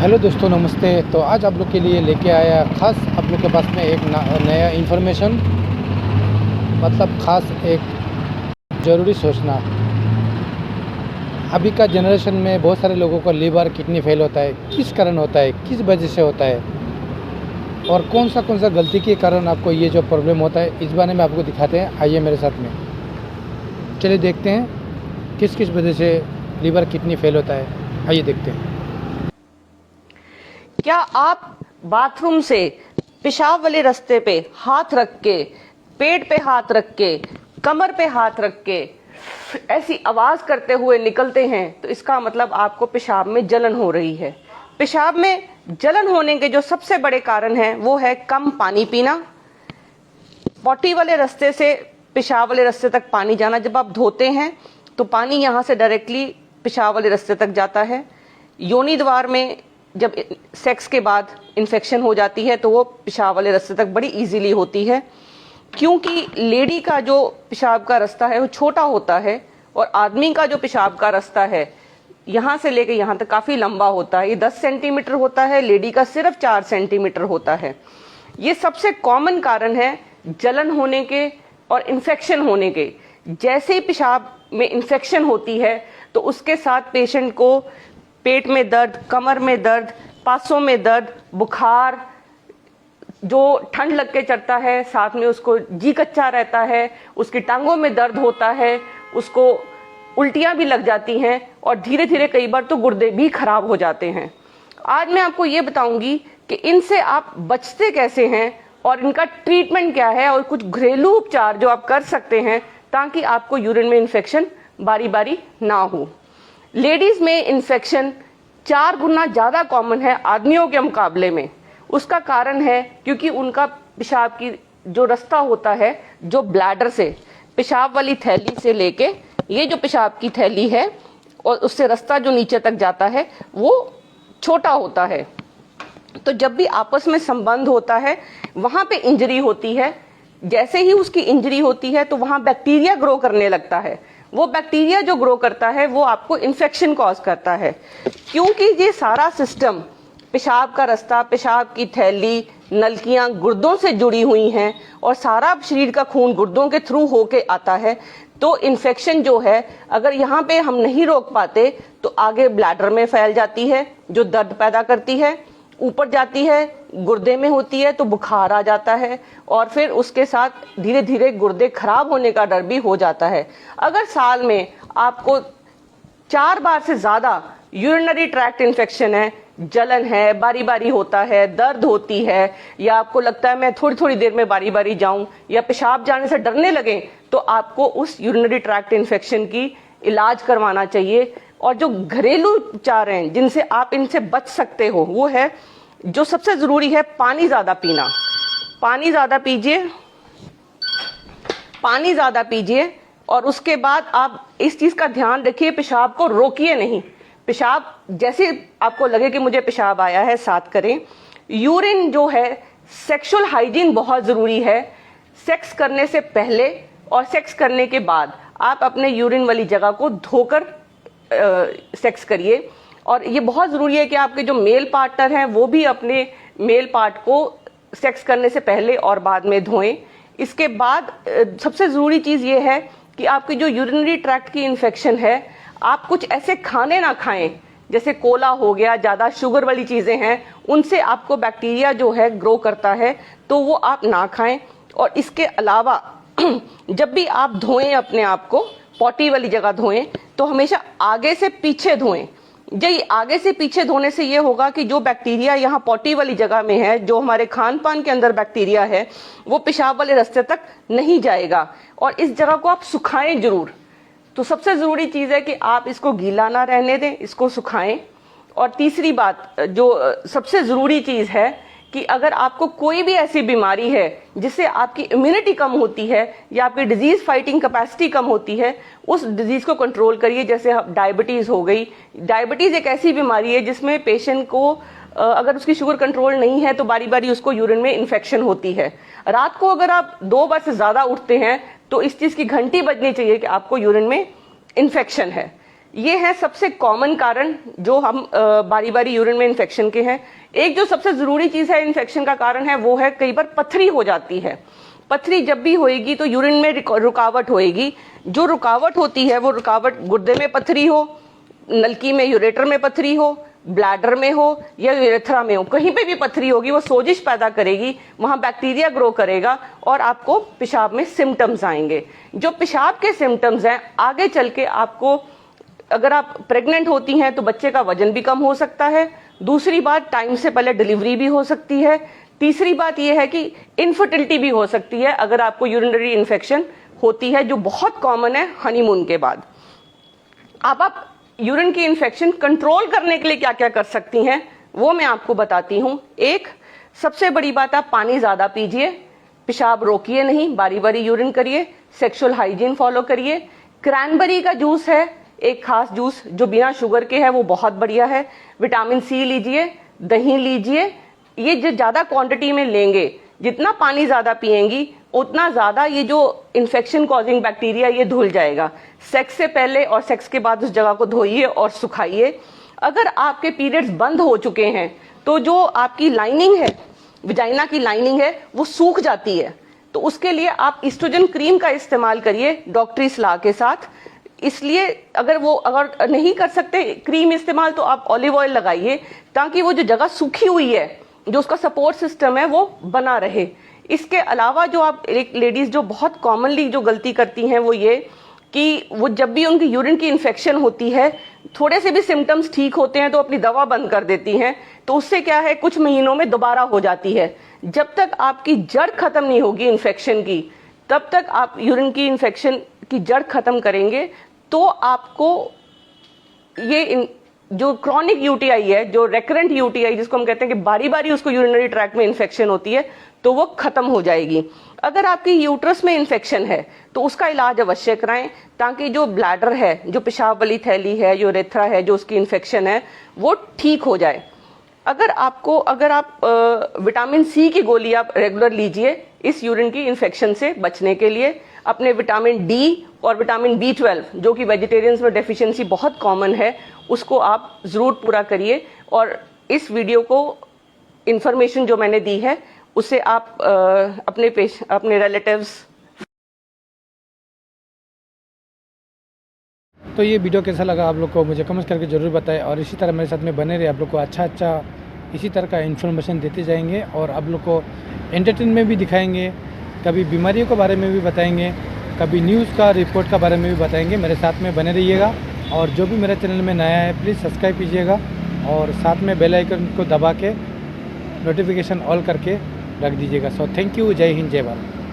Hello दोस्तों, नमस्ते। तो आज आप लोग के लिए लेके आया खास आप लोग के पास में एक नया इन्फॉर्मेशन, मतलब खास एक ज़रूरी सूचना। अभी का जनरेशन में बहुत सारे लोगों को लीवर किडनी फेल होता है। किस कारण होता है, किस वजह से होता है और कौन सा गलती के कारण आपको ये जो प्रॉब्लम होता है, इस बारे में आपको दिखाते हैं। आइए मेरे साथ में, चलिए देखते हैं किस किस वजह से लीवर किडनी फेल होता है। आइए देखते हैं। क्या आप बाथरूम से पेशाब वाले रास्ते पे हाथ रख के, पेट पे हाथ रख के, कमर पे हाथ रख के ऐसी आवाज करते हुए निकलते हैं तो इसका मतलब आपको पेशाब में जलन हो रही है। पेशाब में जलन होने के जो सबसे बड़े कारण हैं वो है कम पानी पीना, पॉटी वाले रास्ते से पेशाब वाले रास्ते तक पानी जाना। जब आप धोते हैं तो पानी यहाँ से डायरेक्टली पेशाब वाले रास्ते तक जाता है। योनि द्वार में जब सेक्स के बाद इन्फेक्शन हो जाती है तो वो पेशाब वाले रास्ते तक बड़ी इजीली होती है, क्योंकि लेडी का जो पेशाब का रास्ता है वो छोटा होता है और आदमी का जो पेशाब का रास्ता है यहाँ से लेके यहाँ तक काफ़ी लंबा होता है। ये 10 सेंटीमीटर होता है, लेडी का सिर्फ 4 सेंटीमीटर होता है। ये सबसे कॉमन कारण है जलन होने के और इन्फेक्शन होने के। जैसे ही पेशाब में इन्फेक्शन होती है तो उसके साथ पेशेंट को पेट में दर्द, कमर में दर्द, पासों में दर्द, बुखार, जो ठंड लग के चढ़ता है, साथ में उसको जी कच्चा रहता है, उसकी टांगों में दर्द होता है, उसको उल्टियां भी लग जाती हैं और धीरे धीरे कई बार तो गुर्दे भी खराब हो जाते हैं। आज मैं आपको ये बताऊंगी कि इनसे आप बचते कैसे हैं और इनका ट्रीटमेंट क्या है और कुछ घरेलू उपचार जो आप कर सकते हैं ताकि आपको यूरिन में इन्फेक्शन बारी बारी ना हो। लेडीज में इन्फेक्शन 4 गुना ज़्यादा कॉमन है आदमियों के मुकाबले में। उसका कारण है क्योंकि उनका पेशाब की जो रास्ता होता है, जो ब्लैडर से पेशाब वाली थैली से लेके ये जो पेशाब की थैली है और उससे रास्ता जो नीचे तक जाता है वो छोटा होता है। तो जब भी आपस में संबंध होता है वहाँ पे इंजरी होती है। जैसे ही उसकी इंजरी होती है तो वहाँ बैक्टीरिया ग्रो करने लगता है। वो बैक्टीरिया जो ग्रो करता है वो आपको इन्फेक्शन कॉज करता है, क्योंकि ये सारा सिस्टम पेशाब का रास्ता, पेशाब की थैली, नलकियां गुर्दों से जुड़ी हुई हैं और सारा शरीर का खून गुर्दों के थ्रू होके आता है। तो इन्फेक्शन जो है अगर यहाँ पे हम नहीं रोक पाते तो आगे ब्लैडर में फैल जाती है जो दर्द पैदा करती है, ऊपर जाती है, गुर्दे में होती है तो बुखार आ जाता है और फिर उसके साथ धीरे धीरे गुर्दे खराब होने का डर भी हो जाता है। अगर साल में आपको 4 बार से ज्यादा यूरिनरी ट्रैक्ट इन्फेक्शन है, जलन है, बारी बारी होता है, दर्द होती है, या आपको लगता है मैं थोड़ी थोड़ी देर में बारी बारी जाऊं या पेशाब जाने से डरने लगे, तो आपको उस यूरिनरी ट्रैक्ट इन्फेक्शन की इलाज करवाना चाहिए। और जो घरेलू उपचार हैं जिनसे आप इनसे बच सकते हो वो है, जो सबसे जरूरी है, पानी ज्यादा पीना। पानी ज्यादा पीजिए, पानी ज्यादा पीजिए और उसके बाद आप इस चीज का ध्यान रखिए, पेशाब को रोकिए नहीं। पेशाब जैसे आपको लगे कि मुझे पेशाब आया है, साथ करें। यूरिन जो है, सेक्सुअल हाइजीन बहुत जरूरी है। सेक्स करने से पहले और सेक्स करने के बाद आप अपने यूरिन वाली जगह को धोकर सेक्स करिए। और ये बहुत जरूरी है कि आपके जो मेल पार्टनर हैं वो भी अपने मेल पार्ट को सेक्स करने से पहले और बाद में धोएं। इसके बाद सबसे जरूरी चीज ये है कि आपकी जो यूरिनरी ट्रैक्ट की इन्फेक्शन है, आप कुछ ऐसे खाने ना खाएं जैसे कोला हो गया, ज्यादा शुगर वाली चीजें हैं, उनसे आपको बैक्टीरिया जो है ग्रो करता है, तो वो आप ना खाएं। और इसके अलावा जब भी आप धोएं अपने आप को, पॉटी वाली जगह धोएं तो हमेशा आगे से पीछे धोएं। जी, आगे से पीछे धोने से ये होगा कि जो बैक्टीरिया यहाँ पॉटी वाली जगह में है, जो हमारे खान पान के अंदर बैक्टीरिया है, वो पेशाब वाले रास्ते तक नहीं जाएगा। और इस जगह को आप सुखाएं जरूर। तो सबसे जरूरी चीज है कि आप इसको गीला ना रहने दें, इसको सुखाएं। और तीसरी बात जो सबसे जरूरी चीज है कि अगर आपको कोई भी ऐसी बीमारी है जिससे आपकी इम्यूनिटी कम होती है या आपकी डिजीज फाइटिंग कैपेसिटी कम होती है, उस डिजीज को कंट्रोल करिए। जैसे डायबिटीज हो गई। डायबिटीज एक ऐसी बीमारी है जिसमें पेशेंट को अगर उसकी शुगर कंट्रोल नहीं है तो बारी बारी उसको यूरिन में इन्फेक्शन होती है। रात को अगर आप 2 बार से ज्यादा उठते हैं तो इस चीज की घंटी बजनी चाहिए कि आपको यूरिन में इन्फेक्शन है। ये है सबसे कॉमन कारण जो हम बारी बारी यूरिन में इन्फेक्शन के हैं। एक जो सबसे जरूरी चीज है इन्फेक्शन का कारण है वो है कई बार पथरी हो जाती है। पथरी जब भी होएगी तो यूरिन में रुकावट होएगी। जो रुकावट होती है वो रुकावट गुर्दे में पथरी हो, नलकी में यूरेटर में पथरी हो, ब्लैडर में हो या यूरेथ्रा में हो, कहीं पे भी पथरी होगी वो सोजिश पैदा करेगी, वहां बैक्टीरिया ग्रो करेगा और आपको पेशाब में सिम्टम्स आएंगे। जो पेशाब के सिम्टम्स हैं आगे चल के आपको, अगर आप प्रेग्नेंट होती हैं तो बच्चे का वजन भी कम हो सकता है। दूसरी बात, टाइम से पहले डिलीवरी भी हो सकती है। तीसरी बात यह है कि इनफर्टिलिटी भी हो सकती है अगर आपको यूरिनरी इन्फेक्शन होती है, जो बहुत कॉमन है हनीमून के बाद। अब आप यूरिन की इन्फेक्शन कंट्रोल करने के लिए क्या क्या कर सकती हैं वो मैं आपको बताती हूं। एक सबसे बड़ी बात, आप पानी ज्यादा पीजिए, पेशाब रोकिए नहीं, बारी बारी यूरिन करिए, सेक्सुअल हाइजीन फॉलो करिए। क्रैनबेरी का जूस है एक खास जूस जो बिना शुगर के है, वो बहुत बढ़िया है। विटामिन सी लीजिए, दही लीजिए। ये जो ज्यादा क्वांटिटी में लेंगे, जितना पानी ज्यादा पिएंगी उतना ज्यादा ये जो इन्फेक्शन कॉजिंग बैक्टीरिया ये धुल जाएगा। सेक्स से पहले और सेक्स के बाद उस जगह को धोइए और सुखाइए। अगर आपके पीरियड्स बंद हो चुके हैं तो जो आपकी लाइनिंग है, विजाइना की लाइनिंग है, वो सूख जाती है। तो उसके लिए आप ईस्ट्रोजन क्रीम का इस्तेमाल करिए डॉक्टरी सलाह के साथ। इसलिए अगर नहीं कर सकते क्रीम इस्तेमाल तो आप ऑलिव ऑयल लगाइए, ताकि वो जो जगह सूखी हुई है, जो उसका सपोर्ट सिस्टम है, वो बना रहे। इसके अलावा जो आप एक लेडीज जो बहुत कॉमनली जो गलती करती हैं वो ये कि वो जब भी उनकी यूरिन की इन्फेक्शन होती है, थोड़े से भी सिम्टम्स ठीक होते हैं तो अपनी दवा बंद कर देती हैं। तो उससे क्या है, कुछ महीनों में दोबारा हो जाती है। जब तक आपकी जड़ खत्म नहीं होगी इन्फेक्शन की, तब तक आप यूरिन की इन्फेक्शन की जड़ खत्म करेंगे तो आपको ये जो क्रॉनिक यूटीआई है, जो रेकरेंट यूटीआई जिसको हम कहते हैं कि बारी बारी उसको यूरिनरी ट्रैक्ट में इन्फेक्शन होती है, तो वो खत्म हो जाएगी। अगर आपकी यूट्रस में इन्फेक्शन है तो उसका इलाज अवश्य कराएं, ताकि जो ब्लैडर है, जो पेशाब वाली थैली है, यूरेथ्रा है, जो उसकी इन्फेक्शन है वो ठीक हो जाए। अगर आप विटामिन सी की गोली आप रेगुलर लीजिए इस यूरिन की इन्फेक्शन से बचने के लिए। अपने विटामिन डी और विटामिन B12 जो कि वेजिटेरियंस में डेफिशिएंसी बहुत कॉमन है, उसको आप जरूर पूरा करिए। और इस वीडियो को इंफॉर्मेशन जो मैंने दी है उसे आप अपने रिलेटिव्स। तो ये वीडियो कैसा लगा आप लोग को मुझे कमेंट करके ज़रूर बताएं, और इसी तरह मेरे साथ में बने रहे। आप लोग को अच्छा इसी तरह का इन्फॉर्मेशन देते जाएंगे और आप लोग को एंटरटेनमेंट भी दिखाएंगे, कभी बीमारियों के बारे में भी बताएंगे, कभी न्यूज़ का रिपोर्ट का बारे में भी बताएंगे। मेरे साथ में बने रहिएगा, और जो भी मेरे चैनल में नया है प्लीज़ सब्सक्राइब कीजिएगा और साथ में बेल आइकन को दबा के नोटिफिकेशन ऑल करके रख दीजिएगा। सो थैंक यू, जय हिंद, जय भारत।